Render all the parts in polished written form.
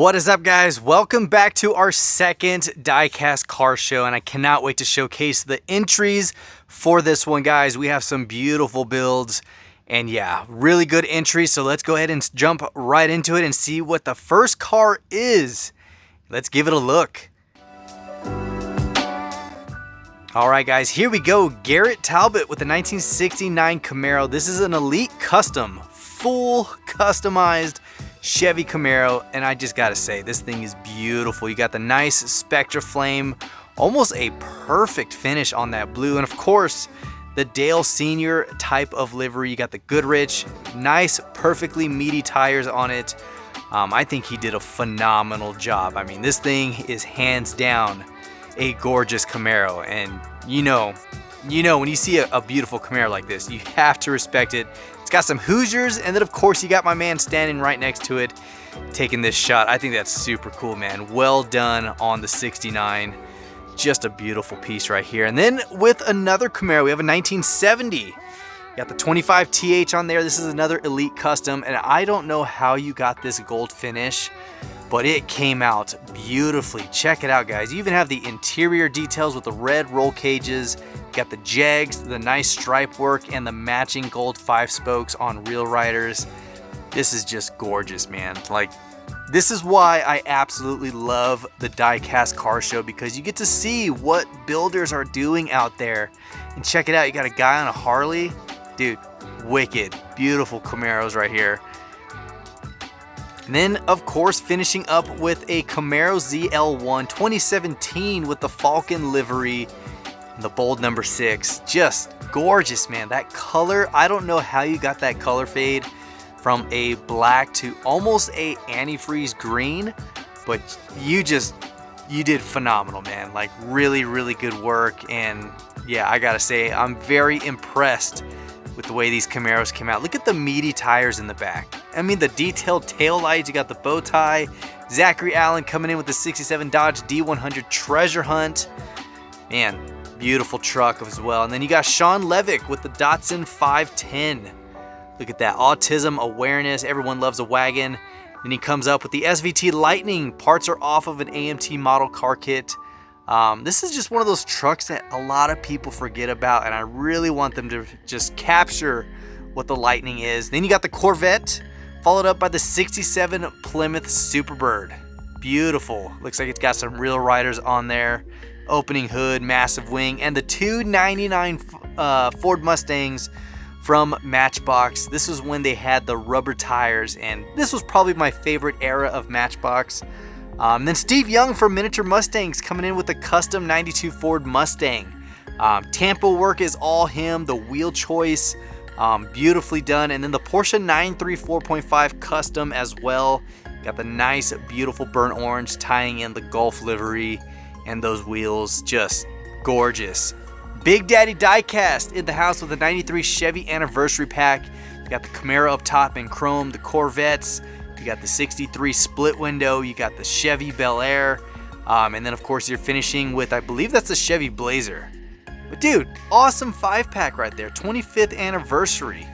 What is up, guys? Welcome back to our second Diecast Car Show, and I cannot wait to showcase the entries for this one, guys. We have some beautiful builds, and yeah, really good entries. So let's go ahead and jump right into it and see what the first car is. Let's give it a look. All right, guys, here we go. Garrett Talbot with the 1969 Camaro. This is an Elite Custom, full customized Chevy Camaro, and I just gotta say, this thing is beautiful. You got the nice Spectra flame, almost a perfect finish on that blue, and of course the Dale Senior type of livery. You got the Goodrich, nice perfectly meaty tires on it. I think he did a phenomenal job. I mean, this thing is hands down a gorgeous Camaro, and you know when you see a beautiful Camaro like this, you have to respect it. It's got some Hoosiers, and then of course you got my man standing right next to it taking this shot. I think that's super cool, man. Well done on the 69. Just a beautiful piece right here. And then with another Camaro, we have a 1970. Got the 25 TH on there. This is another Elite Custom, and I don't know how you got this gold finish, but it came out beautifully. Check it out, guys. You even have the interior details with the red roll cages. Got the jegs, the nice stripe work, and the matching gold 5 spokes on Real Riders. This is just gorgeous, man. Like, this is why I absolutely love the Diecast Car Show, because you get to see what builders are doing out there. And check it out, you got a guy on a Harley. Dude, wicked, beautiful Camaros right here. And then, of course, finishing up with a Camaro ZL1 2017 with the Falcon livery and the bold number 6. Just gorgeous, man. That color, I don't know how you got that color fade from a black to almost a antifreeze green, but you did phenomenal, man. Like, really, really good work. And yeah, I gotta say, I'm very impressed with the way these Camaros came out. Look at the meaty tires in the back. I mean, the detailed tail lights, you got the bow tie. Zachary Allen coming in with the 67 Dodge D100 Treasure Hunt. Man, beautiful truck as well. And then you got Sean Levick with the Datsun 510. Look at that, autism awareness. Everyone loves a wagon. Then he comes up with the SVT Lightning. Parts are off of an AMT model car kit. This is just one of those trucks that a lot of people forget about, and I really want them to just capture what the Lightning is. Then you got the Corvette, followed up by the 67 Plymouth Superbird. Beautiful. Looks like it's got some Real Riders on there. Opening hood, massive wing, and the 299 Ford Mustangs from Matchbox. This was when they had the rubber tires, and this was probably my favorite era of Matchbox. Then Steve Young from Miniature Mustangs coming in with the custom 92 Ford Mustang. Tampa work is all him. The wheel choice, beautifully done. And then the Porsche 934.5 custom as well. Got the nice, beautiful burnt orange tying in the Gulf livery, and those wheels just gorgeous. Big Daddy Diecast in the house with the 93 Chevy Anniversary Pack. You got the Camaro up top in chrome, the Corvettes. You got the 63 split window, you got the Chevy Bel Air, and then of course you're finishing with, I believe that's the Chevy Blazer. But dude, awesome 5-pack right there, 25th anniversary.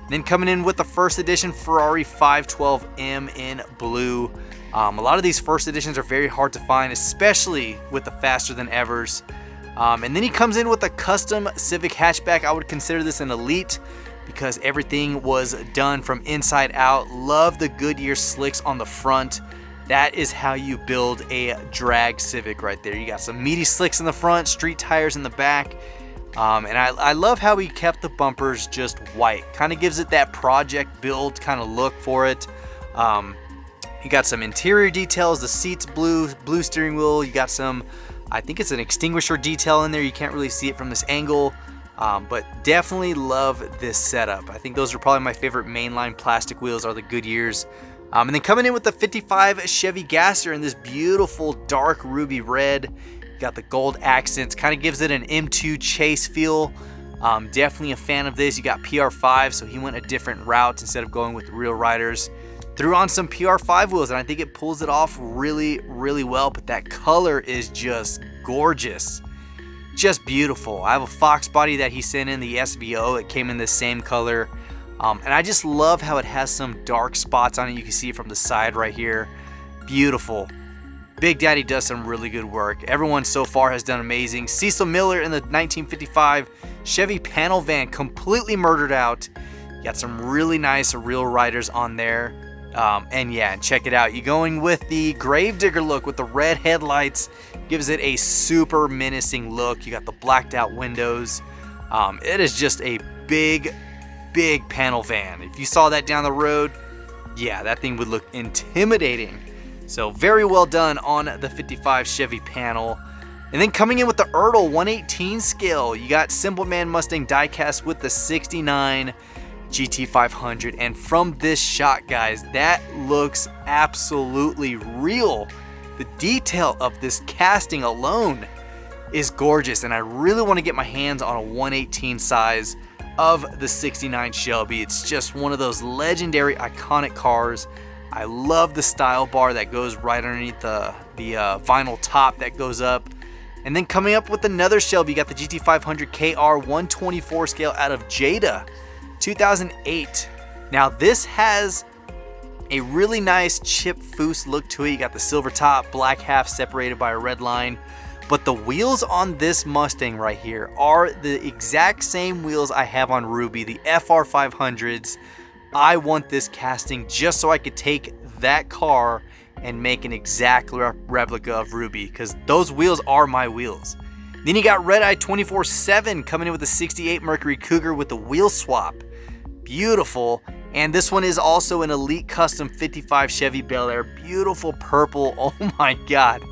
Then coming in with the first edition Ferrari 512M in blue. A lot of these first editions are very hard to find, especially with the faster than evers. And then he comes in with a custom Civic hatchback. I would consider this an Elite, because everything was done from inside out. Love the Goodyear slicks on the front. That is how you build a drag Civic right there. You got some meaty slicks in the front, street tires in the back. And I love how he kept the bumpers just white. Kind of gives it that project build kind of look for it. You got some interior details, the seats blue steering wheel. You got some, I think it's an extinguisher detail in there. You can't really see it from this angle. But definitely love this setup. I think those are probably my favorite mainline plastic wheels are the Goodyears. And then coming in with the 55 Chevy Gasser in this beautiful dark ruby red. You got the gold accents, kind of gives it an M2 chase feel. Definitely a fan of this. You got PR5, so he went a different route instead of going with Real Riders. Threw on some PR5 wheels, and I think it pulls it off really, really well. But that color is just gorgeous. Just beautiful. I have a Fox body that he sent in, the SVO. It came in the same color. And I just love how it has some dark spots on it. You can see it from the side right here. Beautiful. Big Daddy does some really good work. Everyone so far has done amazing. Cecil Miller in the 1955 Chevy panel van, completely murdered out. Got some really nice real riders on there. And yeah, check it out. You're going with the Gravedigger look with the red headlights. Gives it a super menacing look. You got the blacked out windows. It is just a big panel van. If you saw that down the road, yeah, that thing would look intimidating. So very well done on the 55 Chevy panel. And then coming in with the Ertl 118 scale, you got Simple Man Mustang diecast with the 69 GT500. And from this shot, guys, that looks absolutely real. The detail of this casting alone is gorgeous, and I really want to get my hands on a 118 size of the 69 Shelby. It's just one of those legendary iconic cars. I love the style bar that goes right underneath the vinyl top that goes up. And then coming up with another Shelby, you got the GT500 KR 124 scale out of Jada 2008. Now this has a really nice chip foose look to it. You got the silver top, black half separated by a red line. But the wheels on this Mustang right here are the exact same wheels I have on Ruby, the FR500s. I want this casting just so I could take that car and make an exact replica of Ruby, because those wheels are my wheels. Then you got Red Eye 24/7 coming in with a 68 Mercury Cougar with the wheel swap. Beautiful. And this one is also an Elite Custom 55 Chevy Bel Air. Beautiful purple. Oh my God.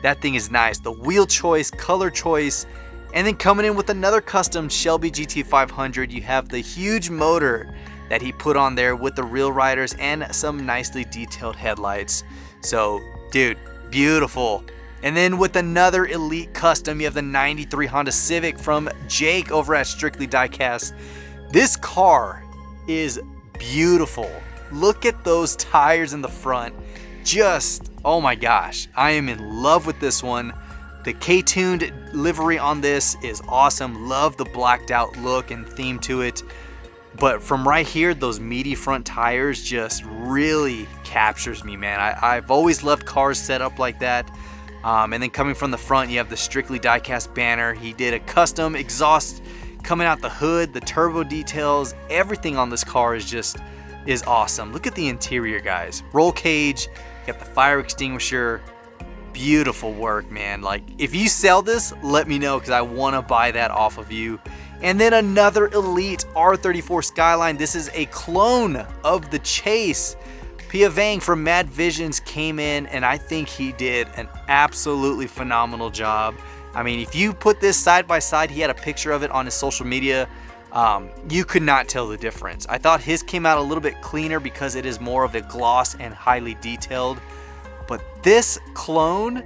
That thing is nice. The wheel choice, color choice. And then coming in with another custom Shelby GT500, you have the huge motor that he put on there with the real riders and some nicely detailed headlights. So, dude, beautiful. And then with another Elite Custom, you have the 93 Honda Civic from Jake over at Strictly Diecast. This car is beautiful. Look at those tires in the front. Just, oh my gosh, I am in love with this one. The K-tuned livery on this is awesome. Love the blacked out look and theme to it. But from right here, those meaty front tires just really captures me, man. I've always loved cars set up like that. And then coming from the front, you have the Strictly Diecast banner. He did a custom exhaust coming out the hood, the turbo details, everything on this car is awesome. Look at the interior, guys. Roll cage, you got the fire extinguisher. Beautiful work, man. Like, if you sell this, let me know, because I want to buy that off of you. And then another Elite R34 Skyline. This is a clone of the Chase. Pia Vang from Mad Visions came in, and I think he did an absolutely phenomenal job. I mean, if you put this side by side, he had a picture of it on his social media. You could not tell the difference. I thought his came out a little bit cleaner because it is more of a gloss and highly detailed. But this clone,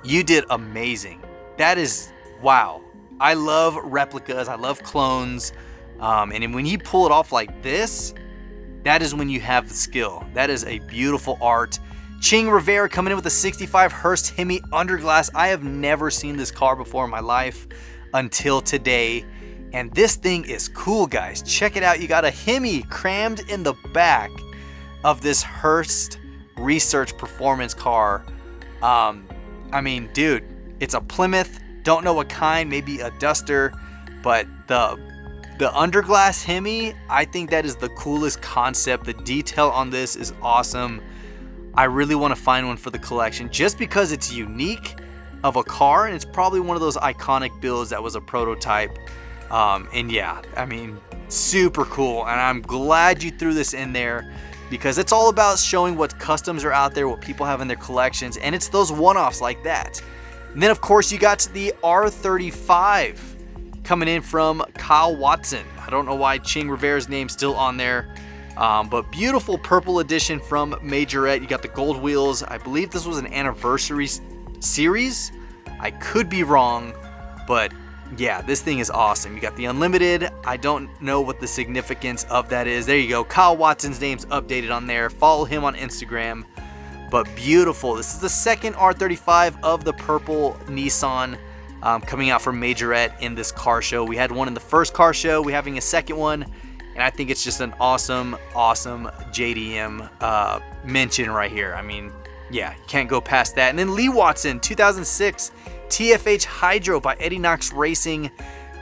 you did amazing. That is, wow. I love replicas, I love clones, and when you pull it off like this, that is when you have the skill. That is a beautiful art. Ching Rivera coming in with a 65 Hurst Hemi Underglass. I have never seen this car before in my life until today, and this thing is cool, guys. Check it out. You got a Hemi crammed in the back of this Hurst Research Performance car. I mean, dude, it's a Plymouth. Don't know what kind, maybe a Duster, but the underglass Hemi, I think that is the coolest concept. The detail on this is awesome. I really want to find one for the collection just because it's unique of a car, and it's probably one of those iconic builds that was a prototype. And yeah, I mean, super cool, and I'm glad you threw this in there, because it's all about showing what customs are out there, what people have in their collections, and it's those one-offs like that. And then, of course, you got the R35 coming in from Kyle Watson. I don't know why Ching Rivera's name's still on there, but beautiful purple edition from Majorette. You got the gold wheels. I believe this was an anniversary series. I could be wrong, but yeah, this thing is awesome. You got the Unlimited. I don't know what the significance of that is. There you go. Kyle Watson's name's updated on there. Follow him on Instagram. But beautiful. This is the second R35 of the purple Nissan coming out from Majorette in this car show. We had one in the first car show. We're having a second one, and I think it's just an awesome JDM mention right here. I mean, Yeah, you can't go past that. And then Lee Watson, 2006 TFH Hydro by Eddie Knox Racing.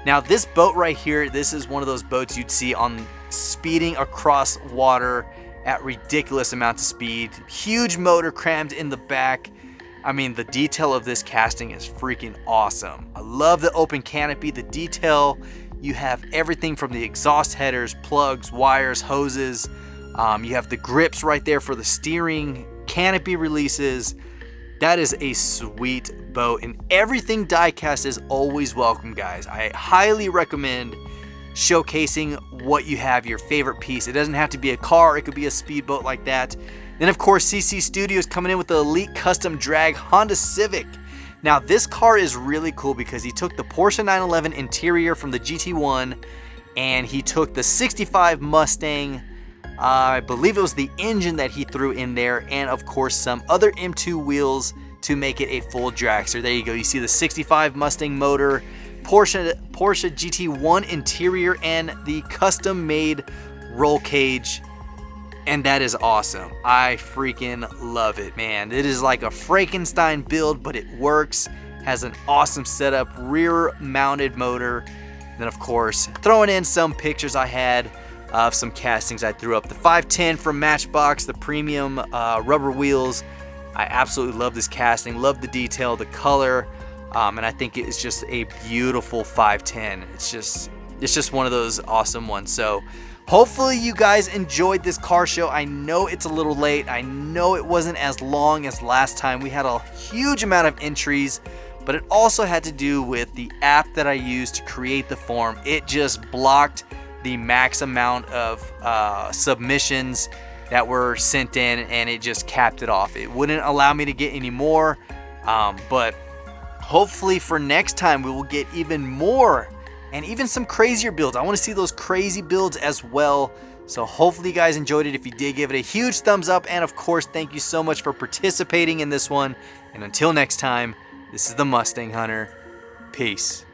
Now this boat right here, this is one of those boats you'd see on speeding across water at ridiculous amounts of speed. Huge motor crammed in the back. I mean, the detail of this casting is freaking awesome. I love the open canopy, the detail. You have everything from the exhaust headers, plugs, wires, hoses. You have the grips right there for the steering, canopy releases. That is a sweet boat, and everything diecast is always welcome, guys. I highly recommend showcasing what you have, your favorite piece. It doesn't have to be a car, it could be a speedboat like that. Then of course CC Studios coming in with the Elite Custom Drag Honda Civic. Now this car is really cool because he took the Porsche 911 interior from the GT1 and he took the 65 Mustang, I believe it was the engine that he threw in there, and of course some other M2 wheels to make it a full dragster. There you go, you see the 65 Mustang motor, Porsche GT1 interior, and the custom made roll cage, and that is awesome. I freaking love it, man. It is like a Frankenstein build, but it works. Has an awesome setup, rear mounted motor. Then of course throwing in some pictures I had of some castings I threw up. The 510 from Matchbox, the premium rubber wheels. I absolutely love this casting, love the detail, the color, and I think it is just a beautiful 510. It's just one of those awesome ones. So hopefully you guys enjoyed this car show. I know it's a little late. I know it wasn't as long as last time. We had a huge amount of entries, but it also had to do with the app that I used to create the form. It just blocked the max amount of submissions that were sent in, and it just capped it off. It wouldn't allow me to get any more, but hopefully for next time we will get even more and even some crazier builds. I want to see those crazy builds as well. So hopefully you guys enjoyed it. If you did, give it a huge thumbs up, and of course thank you so much for participating in this one. And until next time, this is the Mustang Hunter. Peace.